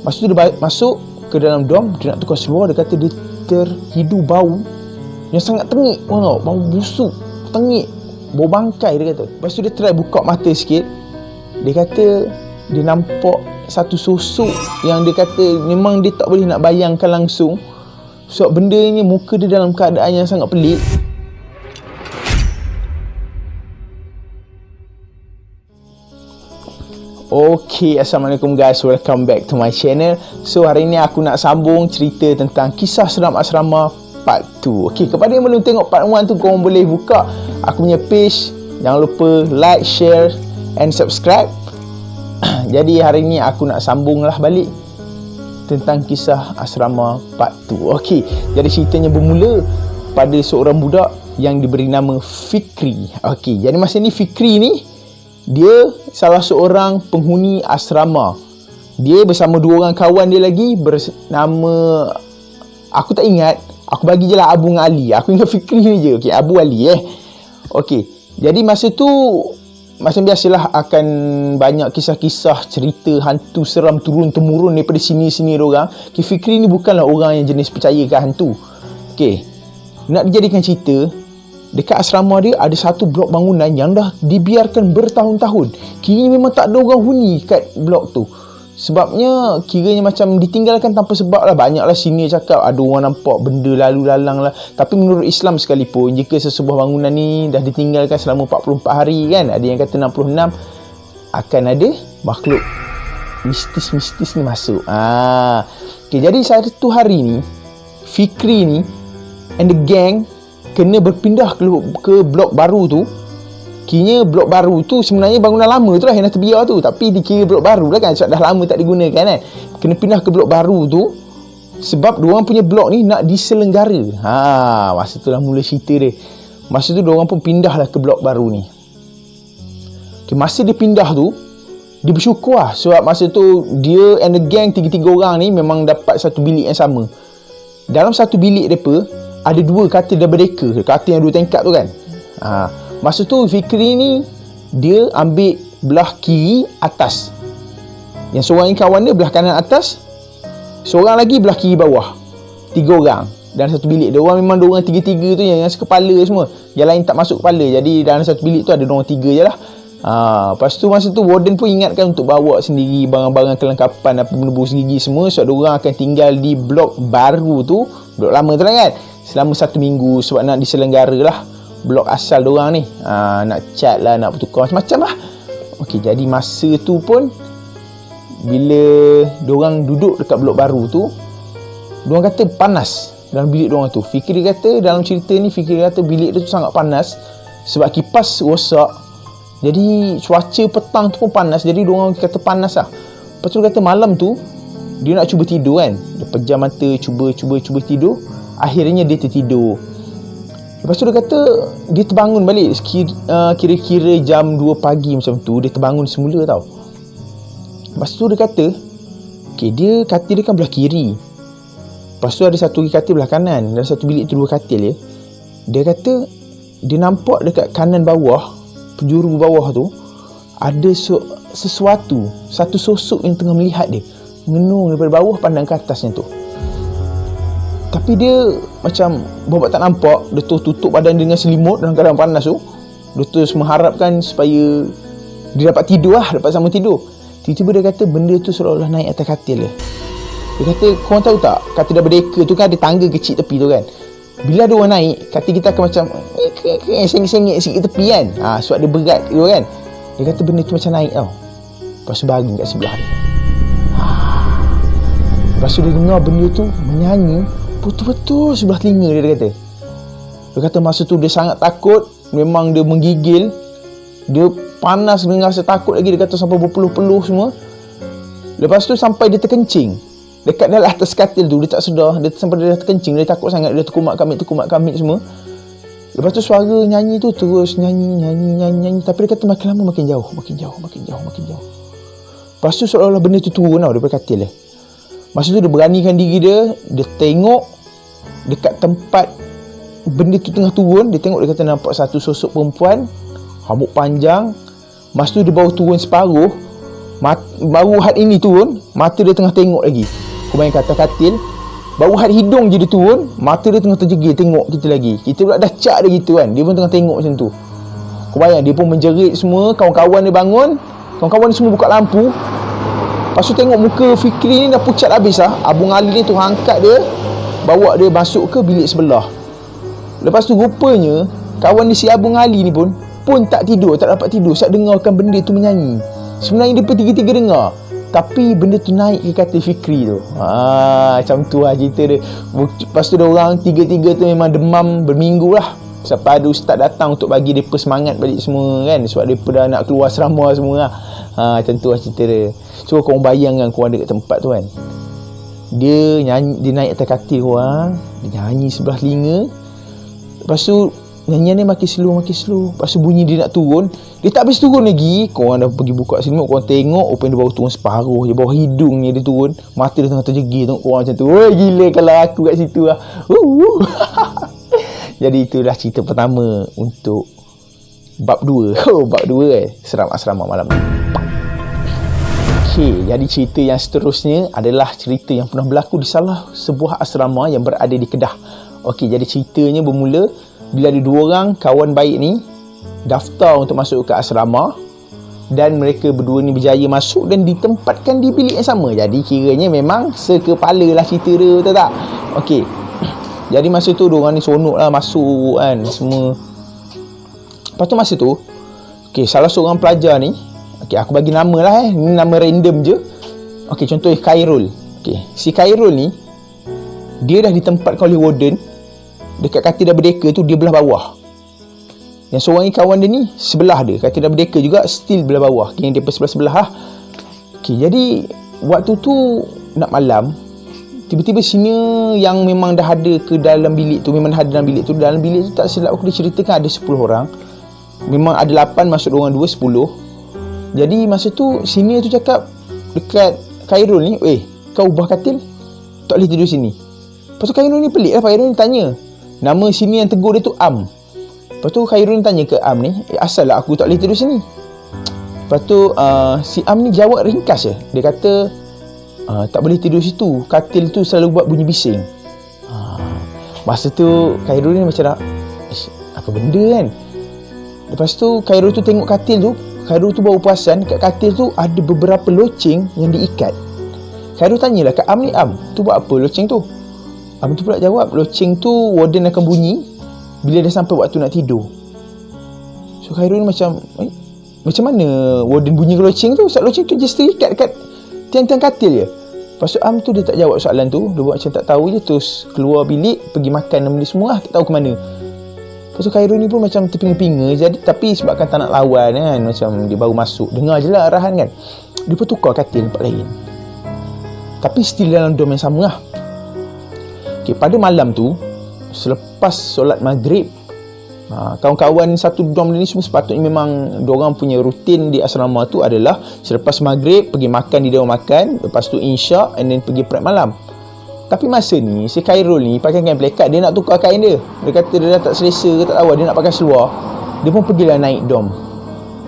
Lepas tu dia masuk ke dalam dom, dia nak tukar seluar. Dia kata dia terhidu bau yang sangat tengik, tengok, bau busuk, tengik, bau bangkai dia kata. Lepas tu dia try buka mata sikit. Dia kata dia nampak satu sosok yang dia kata memang dia tak boleh nak bayangkan langsung. Sebab bendanya, muka dia dalam keadaan yang sangat pelik. Okay, Assalamualaikum guys, welcome back to my channel. So hari ni aku nak sambung cerita tentang kisah seram asrama part 2. Okay, kepada yang belum tengok part 1 tu, korang boleh buka aku punya page. Jangan lupa like, share and subscribe. Jadi hari ni aku nak sambung lah balik tentang kisah asrama part 2. Okay, jadi ceritanya bermula pada seorang budak yang diberi nama Fikri. Okay, jadi masa ni Fikri ni dia salah seorang penghuni asrama. Dia bersama dua orang kawan dia lagi bernama, aku tak ingat, aku bagi je lah Abu dengan Ali. Aku ingat Fikri ni je. Okay, Abu Ali Okay, jadi masa tu macam biasalah akan banyak kisah-kisah cerita hantu seram turun-temurun daripada sini-sini diorang. Okay, Fikri ni bukanlah orang yang jenis percaya ke hantu. Okay, nak dijadikan cerita, dekat asrama dia ada satu blok bangunan yang dah dibiarkan bertahun-tahun. Kiranya memang tak ada orang huni kat blok tu. Sebabnya kiranya macam ditinggalkan tanpa sebab lah. Banyaklah sini cakap ada orang nampak benda lalu lalang lah. Tapi menurut Islam sekalipun, jika sesebuah bangunan ni dah ditinggalkan selama 44 hari kan, ada yang kata 66, akan ada makhluk mistis-mistis ni masuk. Okay, jadi satu hari ni Fikri ni and the gang kena berpindah ke blok baru tu. Kiranya blok baru tu sebenarnya bangunan lama tu lah yang dah terbiar tu, tapi dikira blok baru lah kan, sebab dah lama tak digunakan kan. Kena pindah ke blok baru tu sebab diorang punya blok ni nak diselenggara. Masa tu lah mula cerita dia. Masa tu diorang pun pindah lah ke blok baru ni. Okay, masa dia pindah tu, dia bersyukur lah sebab masa tu dia and the gang, tiga-tiga orang ni memang dapat satu bilik yang sama. Dalam satu bilik mereka ada dua katil double decker, katil yang dua tingkat tu kan. Masa tu Fikri ni dia ambil belah kiri atas, yang seorang ni kawan dia belah kanan atas, seorang lagi belah kiri bawah. 3 orang dalam satu bilik. Dia orang memang 2 orang tiga-tiga tu yang sekepala semua, yang lain tak masuk kepala. Jadi dalam satu bilik tu ada 2 orang 3 je lah. Lepas tu masa tu warden pun ingatkan untuk bawa sendiri barang-barang kelengkapan, apa menebus gigi semua, sebab diorang akan tinggal di blok baru tu, blok lama tu lah kan, selama 1 minggu sebab nak diselenggara lah blok asal diorang ni. Nak cat lah, nak bertukar macam-macam lah. Okey, jadi masa tu pun bila diorang duduk dekat blok baru tu, diorang kata panas dalam bilik diorang tu. Fikri kata dalam cerita ni, Fikri kata bilik dia tu sangat panas sebab kipas rosak. Jadi cuaca petang tu pun panas, jadi diorang kata panas lah. Lepas tu dia kata malam tu dia nak cuba tidur kan, dia pejam mata, cuba tidur. Akhirnya dia tertidur. Lepas tu dia kata dia terbangun balik kira-kira jam 2 pagi macam tu. Dia terbangun semula tau. Lepas tu dia kata, okay, dia katil dia kan belah kiri, lepas tu ada satu katil belah kanan. Dalam satu bilik tu 2 katil je. Dia kata dia nampak dekat kanan bawah, penjuru bawah tu, ada sesuatu, satu sosok yang tengah melihat dia, mengenung daripada bawah pandang ke atasnya tu. Tapi dia macam buat tak nampak. Dia tutup badan dia dengan selimut dalam keadaan panas tu. Dia terus mengharapkan supaya dia dapat tidur lah, dapat sama tidur. Tiba-tiba dia kata benda tu seolah-olah naik atas katil dia. Dia kata, korang tahu tak, katil double decker tu kan ada tangga kecil tepi tu kan. Bila ada orang naik, katil kita akan macam sengit-sengit sikit tepi kan. Sebab dia berat tu kan. Dia kata benda tu macam naik tau. Lepas tu baring kat sebelah dia. Lepas tu dia dengar benda tu menyanyi betul-betul sebelah telinga dia kata. Dia kata masa tu dia sangat takut. Memang dia menggigil. Dia panas dengan rasa takut lagi. Dia kata sampai berpeluh-peluh semua. Lepas tu sampai dia terkencing dekat dalam atas katil tu. Dia tak sedar. Dia sampai dia terkencing. Dia takut sangat. Dia terkumat kamit semua. Lepas tu suara nyanyi tu terus nyanyi. Tapi dia kata makin lama makin jauh. Lepas tu seolah-olah benda tu turun tau daripada katil dia. Masa tu dia beranikan diri dia. Dia tengok dekat tempat benda tu tengah turun. Dia tengok, dia kata nampak satu sosok perempuan, rambut panjang. Masa tu dia baru turun separuh, baru had ini turun, mata dia tengah tengok lagi. Kau bayangkan atas katil, baru had hidung je dia turun, mata dia tengah terjegil tengok kita lagi. Kita pula dah cak dia gitu kan, dia pun tengah tengok macam tu. Kau bayang, dia pun menjerit semua. Kawan-kawan dia bangun, kawan-kawan dia semua buka lampu. Lepas tu tengok muka Fikri ni dah pucat habis lah. Abang Ali ni tu angkat dia, bawa dia masuk ke bilik sebelah. Lepas tu rupanya kawan dia si Abang Ali ni pun tak tidur, tak dapat tidur sebab dengarkan benda tu menyanyi. Sebenarnya dia pun tiga-tiga dengar, tapi benda tu naik ke katil Fikri tu. Macam tu lah cerita dia. Lepas tu diorang tiga-tiga tu memang demam berminggu lah, sampai ada ustaz datang untuk bagi mereka semangat balik semua kan, sebab mereka dah nak keluar asrama semua lah. Macam tu lah cerita dia. Cuba korang bayangkan korang ada kat tempat tu kan, dia nyanyi, dia naik atas katil korang, dia nyanyi sebelah telinga. Lepas tu nyanyian dia makin slow. Lepas tu bunyi dia nak turun, dia tak habis turun lagi. Korang dah pergi buka selimut, korang tengok rupanya dia baru turun separuh je, bawah hidungnya dia turun. Mata dia tengah terjegil. Tengok korang macam tu, oi gila kalau aku kat situ lah. Jadi itulah cerita pertama untuk bab 2. Bab 2 seram asrama malam ni. Okey, jadi cerita yang seterusnya adalah cerita yang pernah berlaku di salah sebuah asrama yang berada di Kedah. Okey, jadi ceritanya bermula bila ada 2 orang kawan baik ni daftar untuk masuk ke asrama, dan mereka berdua ni berjaya masuk dan ditempatkan di bilik yang sama. Jadi kiranya memang sekepala lah cerita dia, betul tak? Okey, jadi masa tu 2 orang ni seronok lah masuk kan semua. Lepas tu masa tu, okey, salah seorang pelajar ni, okey, aku bagi nama lah ni nama random je. Okey, contoh Khairul. Okey, si Khairul ni dia dah ditempatkan oleh warden dekat katil dah berdeka tu, dia belah bawah. Yang seorang ni kawan dia ni sebelah dia, katil dah berdeka juga, still belah bawah. Kira dia sebelah-sebelah lah. Okey, jadi waktu tu nak malam, tiba-tiba senior yang memang dah ada ke dalam bilik tu, memang dah ada dalam bilik tu. Dalam bilik tu tak silap aku diceritakan ada 10 orang. Memang ada 8 masuk orang 2, 10. Jadi masa tu senior tu cakap dekat Khairul ni, kau ubah katil, tak boleh tidur sini. Lepas tu Khairul ni pelik lah. Khairul ni tanya, nama senior yang tegur dia tu Am. Lepas tu Khairul ni tanya ke Am ni, asal lah aku tak boleh tidur sini? Lepas tu si Am ni jawab ringkas je. Dia kata, tak boleh tidur situ, katil tu selalu buat bunyi bising. Masa tu Khairul ni macam dah, apa benda kan? Lepas tu Khairul tu tengok katil tu, Khairul tu baru perasan kat katil tu ada beberapa loceng yang diikat. Khairul tanyalah kat Am ni, Am, tu buat apa loceng tu? Am tu pula jawab, loceng tu warden akan bunyi bila dah sampai waktu nak tidur. So Khairul ni macam, macam mana warden bunyi ke loceng tu? Sebab loceng tu just terikat kat tiang-tiang katil je. Lepas tu Am tu dia tak jawab soalan tu, dia buat macam tak tahu je, terus keluar bilik, pergi makan dan benda semua lah, tak tahu ke mana. Lepas tu Khairul ni pun macam terpinga-pinga, jadi tapi sebabkan tak nak lawan kan, macam dia baru masuk, dengar je lah arahan kan, dia pun tukar katil tempat lain, tapi still dalam dom yang sama lah. Okay, pada malam tu selepas solat maghrib, kawan-kawan satu dom ni semua sepatutnya memang diorang punya rutin di asrama tu adalah selepas maghrib pergi makan di dewan makan, lepas tu insya' and then pergi prep malam. Tapi masa ni si Khairul ni pakai kain plekat, dia nak tukar kain dia. Dia kata dia dah tak selesa ke tak tahu, dia nak pakai seluar. Dia pun pergilah naik dom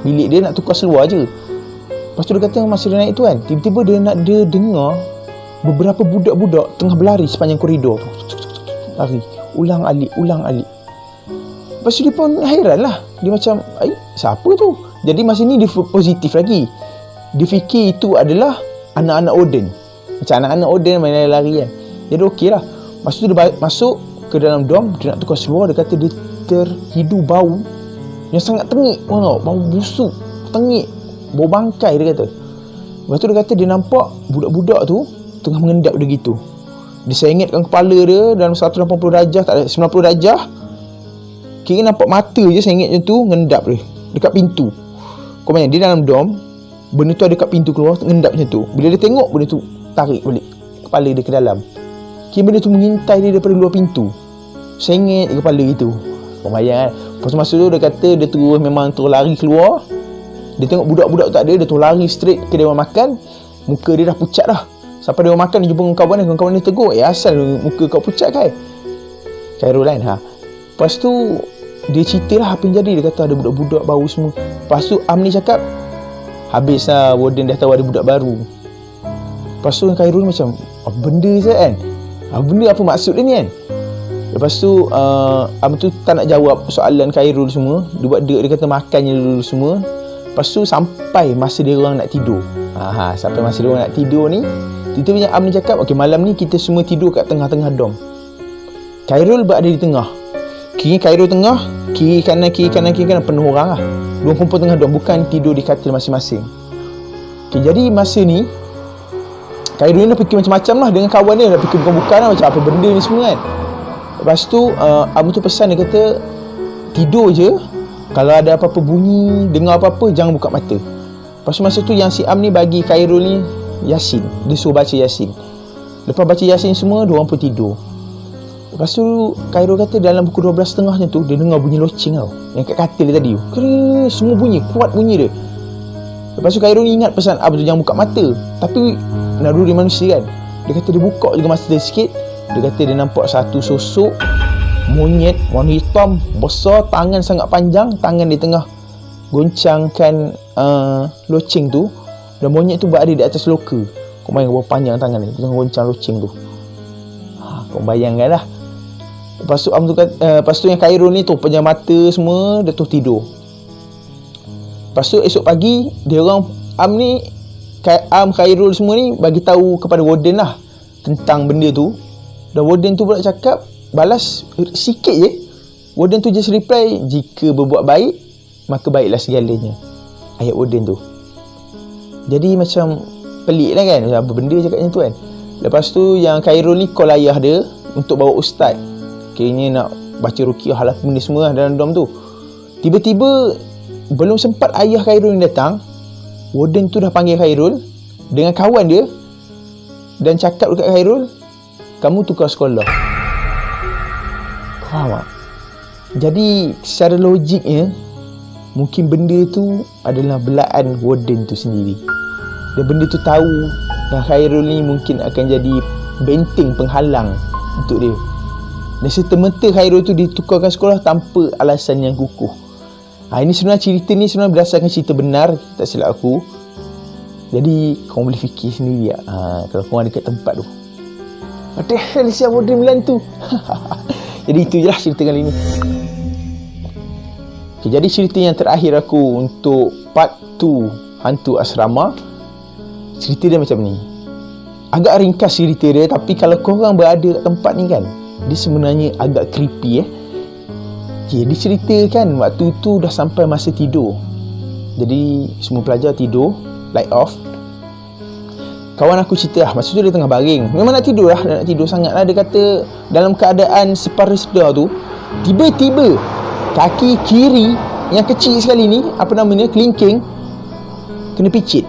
bilik dia nak tukar seluar je. Lepas tu dia kata masa dia naik tu kan, tiba-tiba dia dengar beberapa budak-budak tengah berlari sepanjang koridor tu. Lari ulang alik. Lepas tu dia pun hairan lah. Dia macam, siapa tu? Jadi masa ni dia positif lagi. Dia fikir itu adalah anak-anak Odin. Macam anak-anak Odin main lari-lari kan. Jadi okey lah. Lepas tu dia masuk ke dalam dom, dia nak tukar seluar. Dia kata dia terhidu bau yang sangat tengik. Bau busuk, tengik, bau bangkai dia kata. Lepas tu dia kata dia nampak budak-budak tu tengah mengendap dia gitu. Dia sengitkan kepala dia dalam 180 darjah, tak ada 90 darjah. Kira nampak mata je sengit macam tu, ngendap dia dekat pintu. Kau bayang dia dalam dom, benda tu ada kat pintu keluar, ngendap macam tu. Bila dia tengok, benda tu tarik balik kepala dia ke dalam. Kira benda tu mengintai dia daripada luar pintu, sengit kepala gitu. Kau bayang kan. Lepas tu masa tu dia kata dia terus memang terus lari keluar. Dia tengok budak-budak tu tak ada, dia terus lari straight ke dewan makan. Muka dia dah pucat dah. Sampai dewan makan dia jumpa dengan kawan dia tegur, asal muka kau pucat kan? Khairul kan. Lepas tu dia ceritalah apa yang jadi. Dia kata ada budak-budak bau semua. Lepas tu Am ni cakap, Habis lah warden dah tahu ada budak baru. Lepas tu Khairul macam, apa benda je kan? Benda apa maksud dia ni kan? Lepas tu Am tu tak nak jawab soalan Khairul semua. Dia buat dia kata makan je dulu semua. Lepas tu sampai masa dia orang nak tidur. Sampai masa dia orang nak tidur ni, tiba-tiba Am ni cakap, okey malam ni kita semua tidur kat tengah-tengah dom. Khairul berada di tengah. Kiri Khairul tengah, kiri kanan penuh orang lah. Dua kumpul tengah dom, bukan tidur di katil masing-masing. Okay, jadi masa ni Khairul ni dah fikir macam-macam lah dengan kawan dia. Dah fikir bukan-bukan lah macam apa benda ni semua kan. Lepas tu Am tu pesan, dia kata tidur je. Kalau ada apa-apa bunyi, dengar apa-apa, jangan buka mata. Lepas tu masa tu yang si Am ni bagi Khairul ni Yasin. Dia suruh baca Yasin. Lepas baca Yasin semua, diorang pun tidur. Lepas tu Khairul kata dalam pukul 12.30 macam tu, dia dengar bunyi loceng tau, yang kat katil dia tadi tu. Semua bunyi, kuat bunyi dia. Lepas tu Khairul ingat pesan Am tu jangan buka mata. Tapi naluri manusia kan, dia kata dia buka juga mata dia sikit. Dia kata dia nampak satu sosok monyet warna hitam besar, tangan sangat panjang, tangan di tengah goncangkan loceng tu, dan monyet tu berada di atas loka. Kau bayangkan berapa panjang tangan ni, tengah goncang loceng tu. Kau bayangkan lah. Lepas tu Am tu lepas tu yang Khairul ni tu pejam mata semua, dia tu tidur. Lepas tu esok pagi dia orang Am Khairul semua ni bagi tahu kepada warden lah tentang benda tu. Dan warden tu pula cakap, balas sikit je. Warden tu just reply, jika berbuat baik maka baiklah segalanya. Ayat warden tu. Jadi macam pelik lah kan, apa benda cakapnya tu kan. Lepas tu yang Khairul ni call ayah dia untuk bawa ustaz. Kiranya nak baca ruqyah lah benda semua dalam dom tu. Tiba-tiba belum sempat ayah Khairul ni datang, warden tu dah panggil Khairul dengan kawan dia dan cakap dekat Khairul, kamu tukar sekolah. Faham tak? Jadi secara logiknya mungkin benda tu adalah belaan warden tu sendiri. Dan benda tu tahu dan Khairul ni mungkin akan jadi benteng penghalang untuk dia. Dan serta-merta Khairul tu ditukarkan sekolah tanpa alasan yang kukuh. Ini sebenarnya cerita ni sebenarnya berdasarkan cerita benar, tak silap aku. Jadi korang boleh fikir sendiri lah, kalau korang ada kat tempat tu. What the hell siap warden bilang tu. Jadi itu je lah cerita kali ni. Okay, jadi cerita yang terakhir aku untuk part 2 hantu asrama. Cerita dia macam ni. Agak ringkas cerita dia, tapi kalau korang berada kat tempat ni kan, dia sebenarnya agak creepy Okay, dia ceritakan waktu tu dah sampai masa tidur. Jadi semua pelajar tidur, light off. Kawan aku cerita lah, masa tu dia tengah baring. Memang nak tidur lah, nak tidur sangat lah. Dia kata dalam keadaan separa sedar tu, tiba-tiba kaki kiri yang kecil sekali ni, apa namanya, kelingking, kena picit.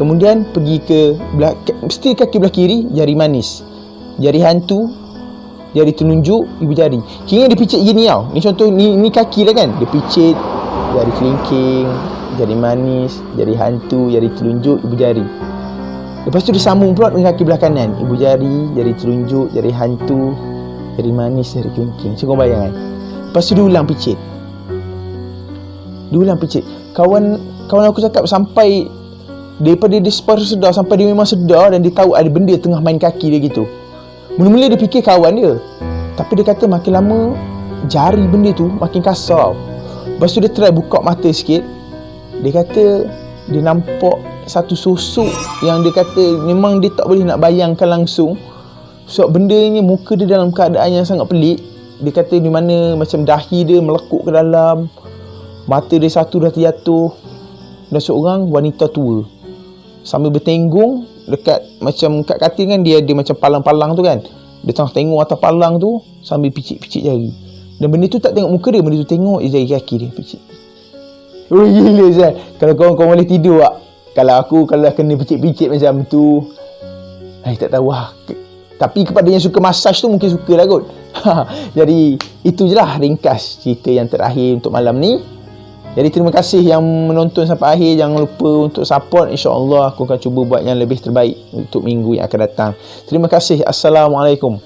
Kemudian pergi ke mesti kaki belah kiri, jari manis, jari hantu, jari telunjuk, ibu jari. Kira dia picit gini tau. Ni contoh, ni kaki lah kan. Dia picit jari kelingking, jari manis, jari hantu, jari telunjuk, ibu jari. Lepas tu dia sambung pula dengan kaki belah kanan, ibu jari, jari telunjuk, jari hantu, jari manis, jari kelingking. So kau bayang kan. Lepas tu dia ulang picit. Kawan aku cakap sampai daripada dia separa sedar sampai dia memang sedar dan dia tahu ada benda tengah main kaki dia gitu. Mula-mula dia fikir kawan dia, tapi dia kata makin lama jari benda tu makin kasar. Lepas tu dia try buka mata sikit. Dia kata dia nampak satu sosok yang dia kata memang dia tak boleh nak bayangkan langsung. Sebab benda ni muka dia dalam keadaan yang sangat pelik. Dia kata di mana macam dahi dia melekuk ke dalam, mata dia satu dah terjatuh, dan seorang wanita tua sambil bertenggung dekat macam kat katil kan, dia macam palang-palang tu kan. Dia tengah tengok atas palang tu sambil picit-picit jari. Dan benda tu tak tengok muka dia, benda tu tengok je jari kaki dia picit. Oh gila Zat. Kalau kau boleh tidur tak? Kalau aku kalau kena picit-picit macam tu, tak tahu lah. Tapi kepada yang suka massage tu mungkin suka lah kot. Jadi itu je lah ringkas cerita yang terakhir untuk malam ni. Jadi terima kasih yang menonton sampai akhir. Jangan lupa untuk support. InsyaAllah aku akan cuba buat yang lebih terbaik untuk minggu yang akan datang. Terima kasih. Assalamualaikum.